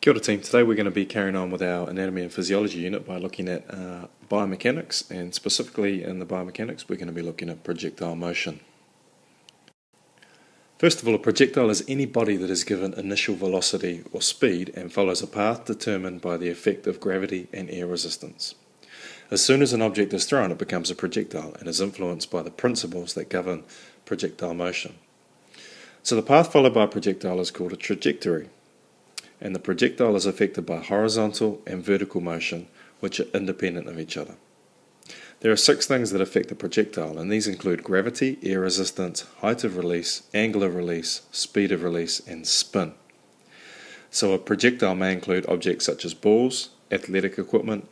Kia ora team, today we're going to be carrying on with our anatomy and physiology unit by looking at biomechanics, and specifically in the biomechanics we're going to be looking at projectile motion. First of all, a projectile is any body that is given initial velocity or speed and follows a path determined by the effect of gravity and air resistance. As soon as an object is thrown, it becomes a projectile and is influenced by the principles that govern projectile motion. So the path followed by a projectile is called a trajectory, and the projectile is affected by horizontal and vertical motion, which are independent of each other. There are 6 things that affect the projectile, and these include gravity, air resistance, height of release, angle of release, speed of release, and spin. So a projectile may include objects such as balls, athletic equipment,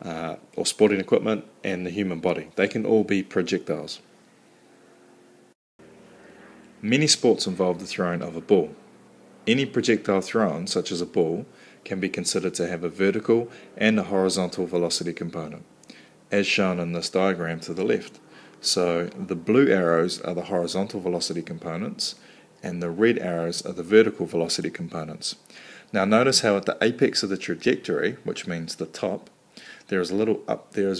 or sporting equipment, and the human body. They can all be projectiles. Many sports involve the throwing of a ball. Any projectile thrown, such as a ball, can be considered to have a vertical and a horizontal velocity component, as shown in this diagram to the left. So the blue arrows are the horizontal velocity components, and the red arrows are the vertical velocity components. Now notice how at the apex of the trajectory, which means the top, there is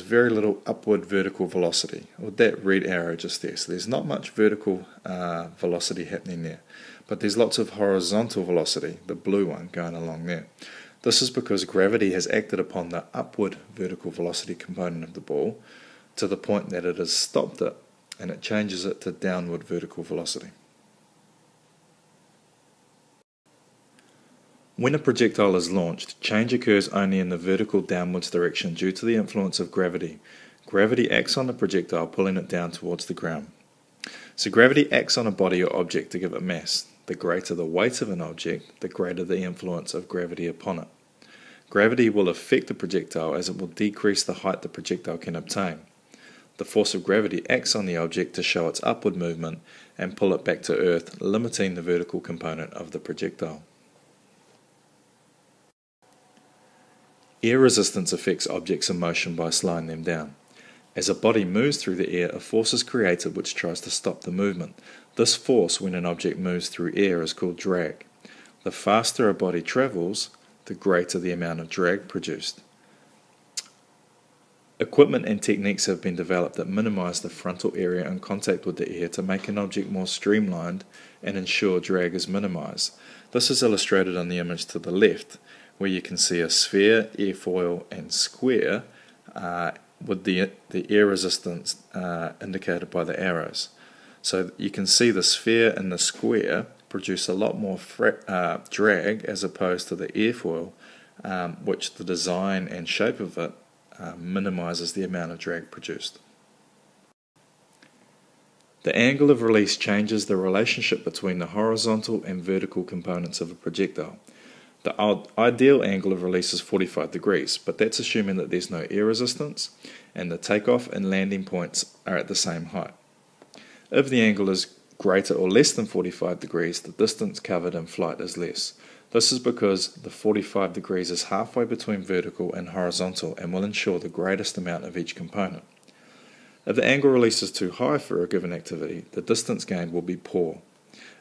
very little upward vertical velocity, with that red arrow just there. So there's not much vertical velocity happening there, but there's lots of horizontal velocity, the blue one, going along there. This is because gravity has acted upon the upward vertical velocity component of the ball to the point that it has stopped it, and it changes it to downward vertical velocity. When a projectile is launched, change occurs only in the vertical downwards direction due to the influence of gravity. Gravity acts on the projectile, pulling it down towards the ground. So gravity acts on a body or object to give it mass. The greater the weight of an object, the greater the influence of gravity upon it. Gravity will affect the projectile as it will decrease the height the projectile can obtain. The force of gravity acts on the object to show its upward movement and pull it back to Earth, limiting the vertical component of the projectile. Air resistance affects objects in motion by slowing them down. As a body moves through the air, a force is created which tries to stop the movement. This force, when an object moves through air, is called drag. The faster a body travels, the greater the amount of drag produced. Equipment and techniques have been developed that minimize the frontal area in contact with the air to make an object more streamlined and ensure drag is minimized. This is illustrated on the image to the left, where you can see a sphere, airfoil, and square with the air resistance indicated by the arrows. So you can see the sphere and the square produce a lot more drag as opposed to the airfoil, which the design and shape of it minimizes the amount of drag produced. The angle of release changes the relationship between the horizontal and vertical components of a projectile. The ideal angle of release is 45 degrees, but that's assuming that there's no air resistance and the takeoff and landing points are at the same height. If the angle is greater or less than 45 degrees, the distance covered in flight is less. This is because the 45 degrees is halfway between vertical and horizontal and will ensure the greatest amount of each component. If the angle release is too high for a given activity, the distance gained will be poor.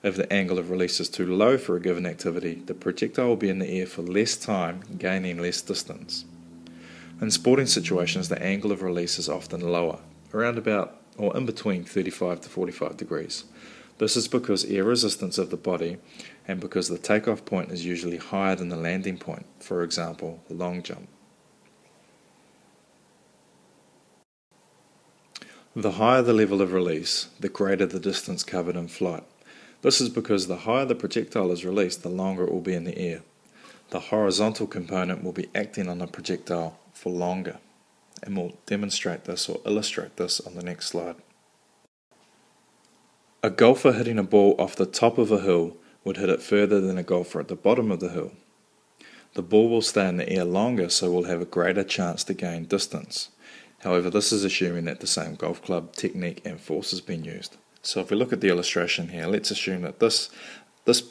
If the angle of release is too low for a given activity, the projectile will be in the air for less time, gaining less distance. In sporting situations, the angle of release is often lower, around about or in between 35 to 45 degrees. This is because air resistance of the body and because the takeoff point is usually higher than the landing point, for example, long jump. The higher the level of release, the greater the distance covered in flight. This is because the higher the projectile is released, the longer it will be in the air. The horizontal component will be acting on the projectile for longer, and we'll demonstrate this or illustrate this on the next slide. A golfer hitting a ball off the top of a hill would hit it further than a golfer at the bottom of the hill. The ball will stay in the air longer, so will have a greater chance to gain distance. However, this is assuming that the same golf club, technique and force has been used. So if we look at the illustration here, let's assume that this hit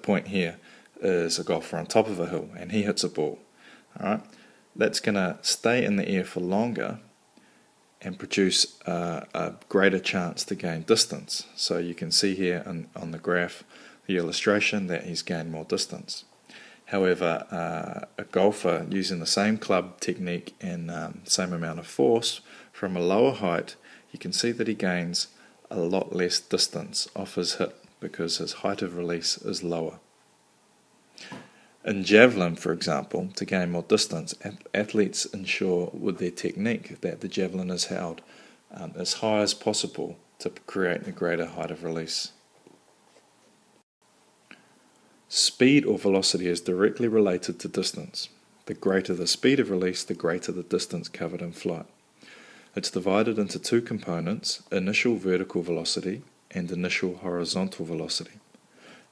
point here is a golfer on top of a hill and he hits a ball. Alright, that's going to stay in the air for longer and produce a greater chance to gain distance. So you can see here on the graph the illustration that he's gained more distance. However, a golfer using the same club technique and same amount of force from a lower height, you can see that he gains a lot less distance off his hit because his height of release is lower. In javelin, for example, to gain more distance, athletes ensure with their technique that the javelin is held as high as possible to create a greater height of release. Speed or velocity is directly related to distance. The greater the speed of release, the greater the distance covered in flight. It's divided into two components, initial vertical velocity and initial horizontal velocity.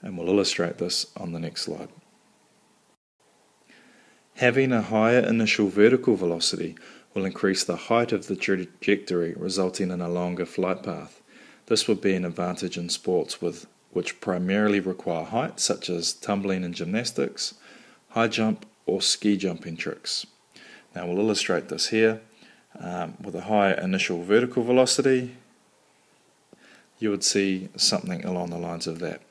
And we'll illustrate this on the next slide. Having a higher initial vertical velocity will increase the height of the trajectory, resulting in a longer flight path. This would be an advantage in sports which primarily require height, such as tumbling and gymnastics, high jump or ski jumping tricks. Now we'll illustrate this here. With a higher initial vertical velocity, you would see something along the lines of that.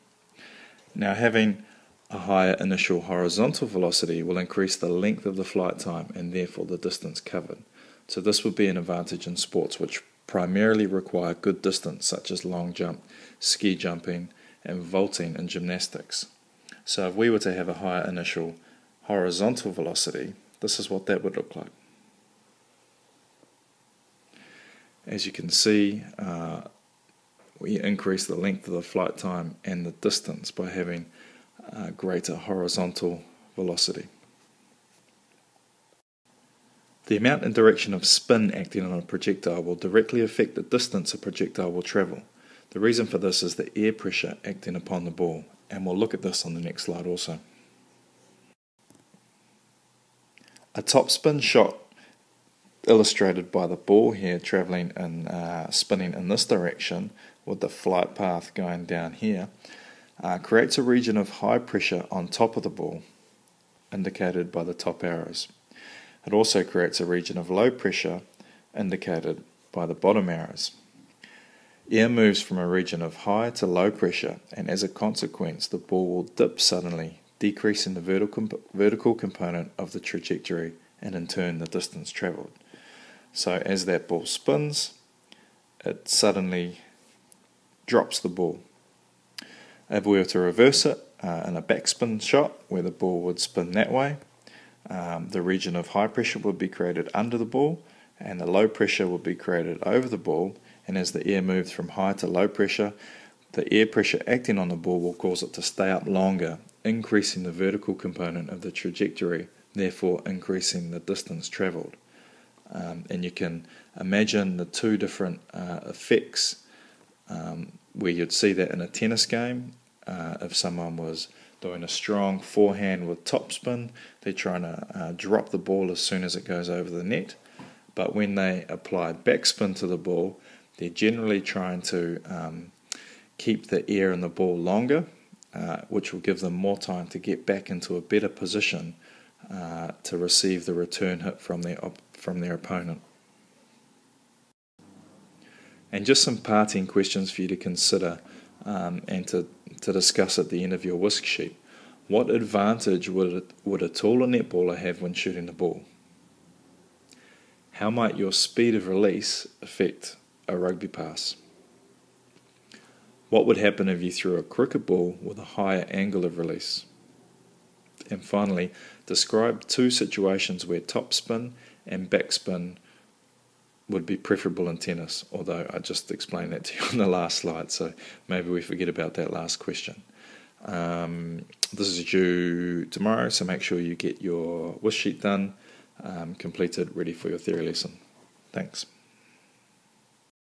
Now having a higher initial horizontal velocity will increase the length of the flight time and therefore the distance covered. So this would be an advantage in sports which primarily require good distance, such as long jump, ski jumping and vaulting in gymnastics. So if we were to have a higher initial horizontal velocity, this is what that would look like. As you can see, we increase the length of the flight time and the distance by having greater horizontal velocity. The amount and direction of spin acting on a projectile will directly affect the distance a projectile will travel. The reason for this is the air pressure acting upon the ball, and we'll look at this on the next slide also. A topspin shot illustrated by the ball here travelling and spinning in this direction with the flight path going down here creates a region of high pressure on top of the ball, indicated by the top arrows. It also creates a region of low pressure, indicated by the bottom arrows. Air moves from a region of high to low pressure, and as a consequence the ball will dip suddenly, decreasing the vertical component of the trajectory and in turn the distance travelled. So as that ball spins, it suddenly drops the ball. If we were to reverse it in a backspin shot where the ball would spin that way, the region of high pressure would be created under the ball and the low pressure would be created over the ball, and as the air moves from high to low pressure, the air pressure acting on the ball will cause it to stay up longer, increasing the vertical component of the trajectory, therefore increasing the distance travelled. And you can imagine the two different effects where you'd see that in a tennis game. If someone was doing a strong forehand with topspin, they're trying to drop the ball as soon as it goes over the net. But when they apply backspin to the ball, they're generally trying to keep the air in the ball longer, which will give them more time to get back into a better position to receive the return hit from their opponent. And just some parting questions for you to consider and to discuss at the end of your whisk sheet. What advantage would a taller netballer have when shooting the ball? How might your speed of release affect a rugby pass? What would happen if you threw a cricket ball with a higher angle of release? And finally, describe two situations where topspin and backspin would be preferable in tennis, although I just explained that to you on the last slide, so maybe we forget about that last question. This is due tomorrow, so make sure you get your whisk sheet done, completed, ready for your theory lesson. Thanks.